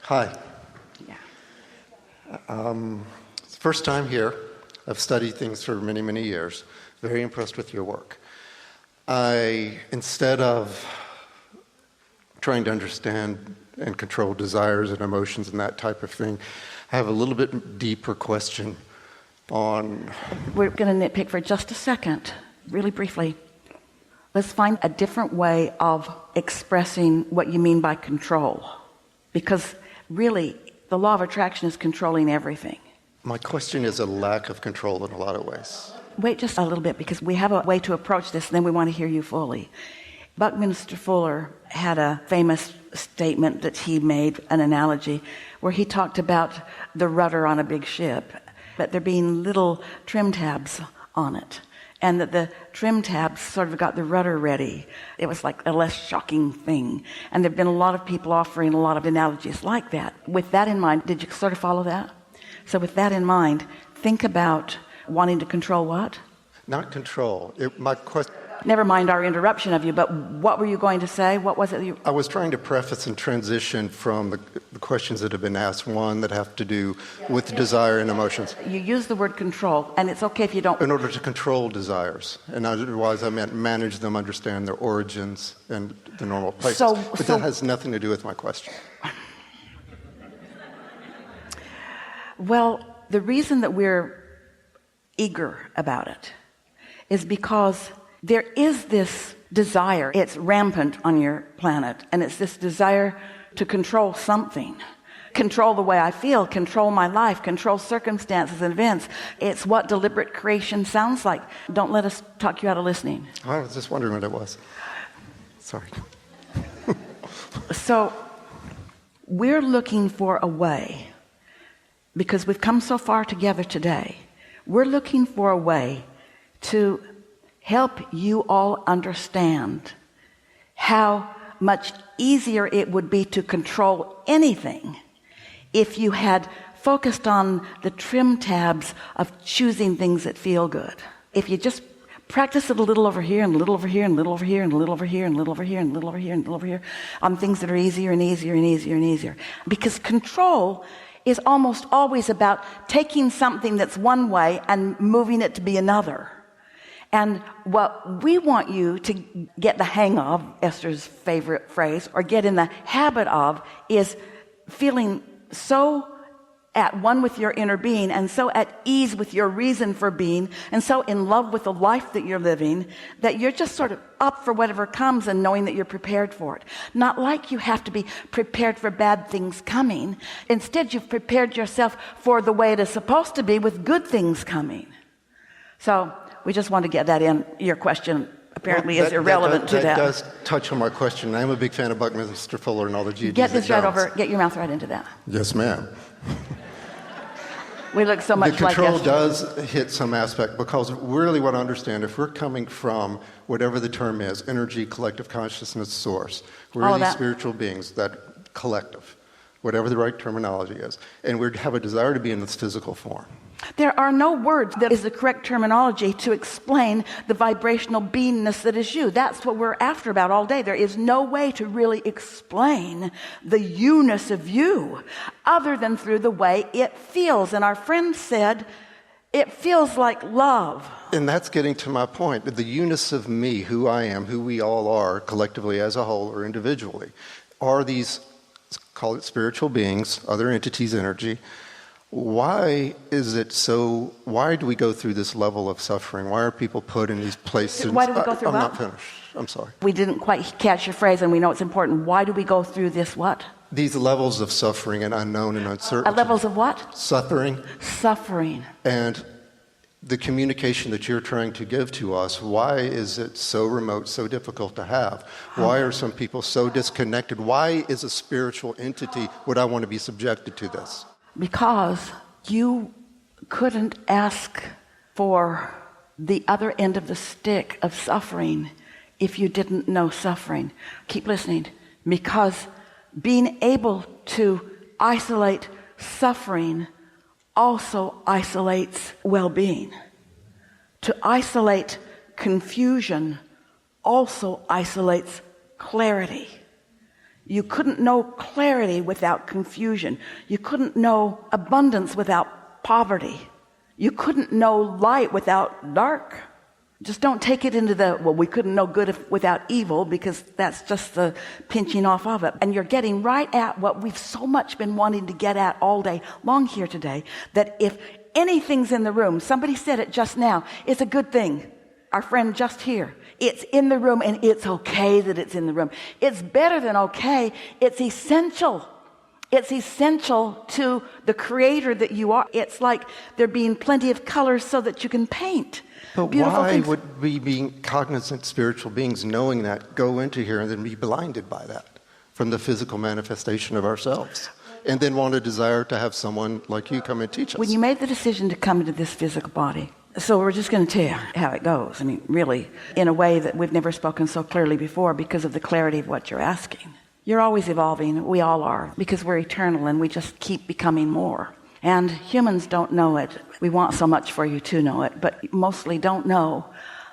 Hi. Yeah. It's the first time here. I've studied things for many, many years. Very impressed with your work. Instead of trying to understand and control desires and emotions and that type of thing, I have a little bit deeper question on... We're going to nitpick for just a second, really briefly. Let's find a different way of expressing what you mean by control. Because really, the law of attraction is controlling everything. My question is a lack of control in a lot of ways. Wait just a little bit, because we have a way to approach this, and then we want to hear you fully. Buckminster Fuller had a famous statement that he made, an analogy, where he talked about the rudder on a big ship, but there being little trim tabs on it, and that the trim tabs sort of got the rudder ready. It was like a less shocking thing. And there have been a lot of people offering a lot of analogies like that. With that in mind, did you sort of follow that? So with that in mind, think about wanting to control what? Not control. My question... Never mind our interruption of you, but what were you going to say? What was it? I was trying to preface and transition from the questions that have been asked, one that have to do with desire and emotions. You use the word control, and it's okay if you don't... In order to control desires. And otherwise I meant manage them, understand their origins and the normal places. But that has nothing to do with my question. Well, the reason that we're eager about it is because there is this desire. It's rampant on your planet, and it's this desire to control something. Control the way I feel, control my life, control circumstances and events. It's what deliberate creation sounds like. Don't let us talk you out of listening. I was just wondering what it was. Sorry. So we're looking for a way, because we've come so far together today, we're looking for a way to help you all understand how much easier it would be to control anything if you had focused on the trim tabs of choosing things that feel good. If you just practice it a little over here and a little over here and a little over here and a little over here and a little over here and a little over here and a little over here on things that are easier and easier and easier and easier. Because control is almost always about taking something that's one way and moving it to be another. And what we want you to get the hang of, Esther's favorite phrase, or get in the habit of, is feeling so at one with your inner being and so at ease with your reason for being and so in love with the life that you're living that you're just sort of up for whatever comes and knowing that you're prepared for it. Not like you have to be prepared for bad things coming. Instead, you've prepared yourself for the way it is supposed to be with good things coming. So we just want to get that in. Your question apparently is irrelevant to that. That does touch on my question. I'm a big fan of Buckminster Fuller and all the GDs. Get this right over. Get your mouth right into that. Yes, ma'am. We look so much like the control does hit some aspect, because really what I understand, if we're coming from whatever the term is, energy, collective consciousness, source, we're these spiritual beings, that collective, whatever the right terminology is, and we have a desire to be in this physical form. There are no words that is the correct terminology to explain the vibrational beingness that is you. That's what we're after about all day. There is no way to really explain the you-ness of you other than through the way it feels. And our friend said, it feels like love. And that's getting to my point. The you-ness of me, who I am, who we all are, collectively as a whole or individually, are these, call it spiritual beings, other entities, energy. Why is it so? Why do we go through this level of suffering? Why are people put in these places? Why do we go through I'm what? not finished. I'm sorry. We didn't quite catch your phrase, and we know it's important. Why do we go through this what? These levels of suffering and unknown and uncertainty. Levels of what? Suffering. Suffering. And the communication that you're trying to give to us, why is it so remote, so difficult to have? Why are some people so disconnected? Why is a spiritual entity, would I want to be subjected to this? Because you couldn't ask for the other end of the stick of suffering if you didn't know suffering. Keep listening. Because being able to isolate suffering also isolates well-being. To isolate confusion also isolates clarity. You couldn't know clarity without confusion. You couldn't know abundance without poverty. You couldn't know light without dark. Just don't take it into we couldn't know good without evil, because that's just the pinching off of it. And you're getting right at what we've so much been wanting to get at all day long here today, that if anything's in the room, somebody said it just now, it's a good thing. Our friend just here, it's in the room, and it's okay that it's in the room. It's better than okay. It's essential. It's essential to the creator that you are. It's like there being plenty of colors so that you can paint. But Beautiful why things. would we, being cognizant spiritual beings, knowing that, go into here and then be blinded by that from the physical manifestation of ourselves? And then want a desire to have someone like you come and teach us? When you made the decision to come into this physical body, so we're just going to tell you how it goes. I mean, really, in a way that we've never spoken so clearly before, because of the clarity of what you're asking. You're always evolving. We all are, because we're eternal and we just keep becoming more. And humans don't know it. We want so much for you to know it, but mostly don't know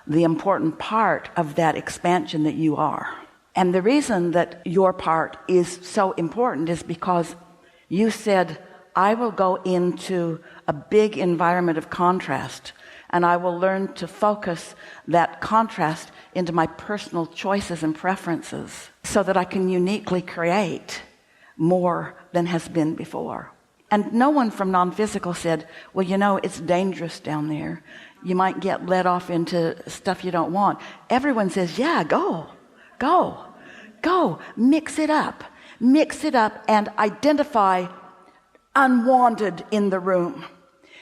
the important part of that expansion that you are. And the reason that your part is so important is because you said, I will go into a big environment of contrast, and I will learn to focus that contrast into my personal choices and preferences so that I can uniquely create more than has been before. And no one from non-physical said, well, you know, it's dangerous down there. You might get led off into stuff you don't want. Everyone says, yeah, go, mix it up and identify unwanted in the room.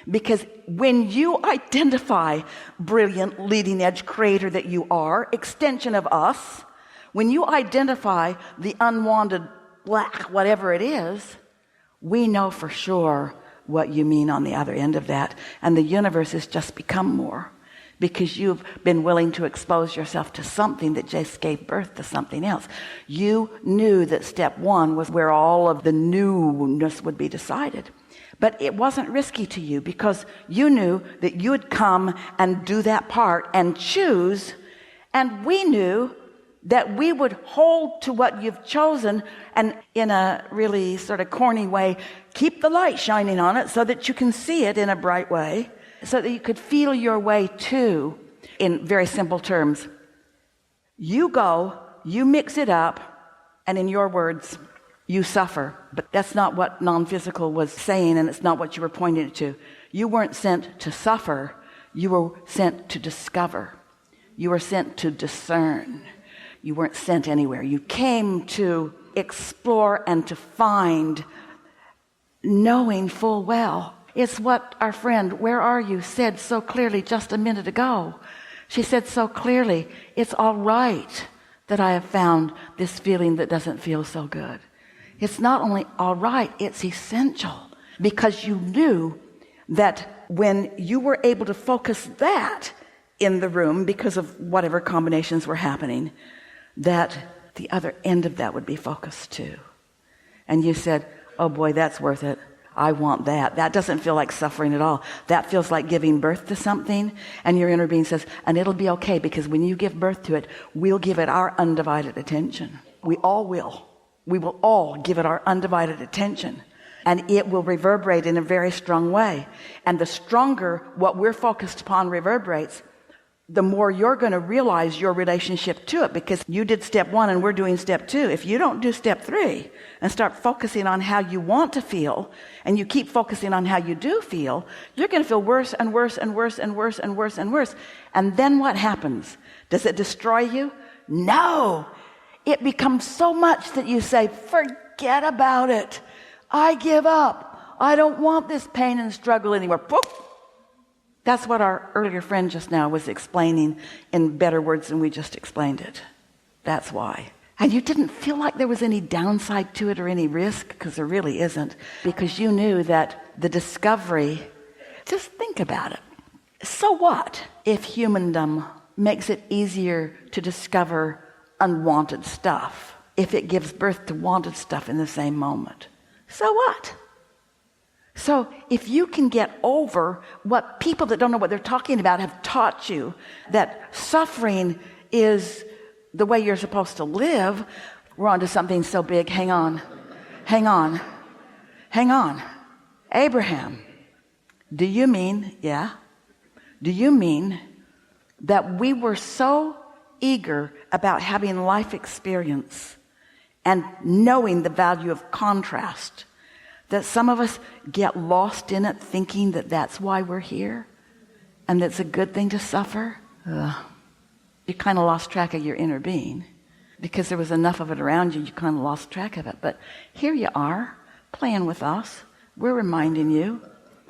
Because when you identify brilliant, leading edge creator that you are, extension of us, when you identify the unwanted black, whatever it is, we know for sure what you mean on the other end of that. And the universe has just become more, because you've been willing to expose yourself to something that just gave birth to something else. You knew that step one was where all of the newness would be decided. But it wasn't risky to you, because you knew that you would come and do that part and choose. And we knew that we would hold to what you've chosen, and in a really sort of corny way, keep the light shining on it so that you can see it in a bright way, so that you could feel your way to, in very simple terms, you go, you mix it up, and in your words, you suffer. But that's not what non-physical was saying, and it's not what you were pointing to. You weren't sent to suffer. You were sent to discover. You were sent to discern. You weren't sent anywhere. You came to explore and to find, knowing full well. It's what our friend, where are you, said so clearly just a minute ago. She said so clearly, it's all right that I have found this feeling that doesn't feel so good. It's not only all right, it's essential, because you knew that when you were able to focus that in the room because of whatever combinations were happening, that the other end of that would be focused too. And you said, oh boy, that's worth it. I want that. That doesn't feel like suffering at all. That feels like giving birth to something. And your inner being says, and it'll be okay, because when you give birth to it, we'll give it our undivided attention. We all will. We will all give it our undivided attention. And it will reverberate in a very strong way. And the stronger what we're focused upon reverberates, the more you're going to realize your relationship to it, because you did step one and we're doing step two. If you don't do step three and start focusing on how you want to feel, and you keep focusing on how you do feel, you're going to feel worse and worse and worse and worse and worse and worse. And then what happens? Does it destroy you? No. It becomes so much that you say, forget about it. I give up. I don't want this pain and struggle anymore. Poof. That's what our earlier friend just now was explaining in better words than we just explained it. That's why. And you didn't feel like there was any downside to it or any risk, because there really isn't, because you knew that the discovery, just think about it. So what if humandom makes it easier to discover unwanted stuff, if it gives birth to wanted stuff in the same moment? So what? So if you can get over what people that don't know what they're talking about have taught you, that suffering is the way you're supposed to live, We're on to something so big. Hang on. Hang on. Hang on. Abraham, do you mean that we were so eager about having life experience and knowing the value of contrast that some of us get lost in it thinking that that's why we're here and that's a good thing to suffer? You kind of lost track of your inner being because there was enough of it around you kind of lost track of it. But here you are playing with us. We're reminding you.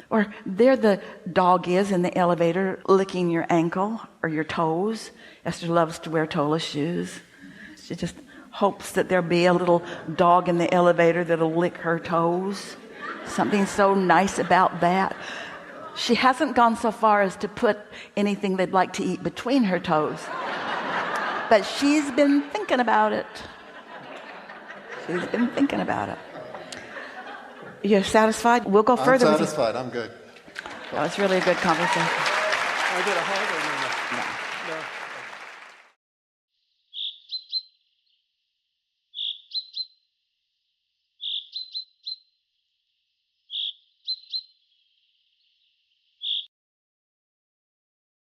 Or there the dog is in the elevator licking your ankle or your toes. Esther loves to wear toeless shoes. She just hopes that there'll be a little dog in the elevator that'll lick her toes. Something so nice about that. She hasn't gone so far as to put anything they'd like to eat between her toes. But she's been thinking about it. She's been thinking about it. You're satisfied? We'll go further. I'm satisfied. I'm good. That was really a good conversation. I did a hug or no? No.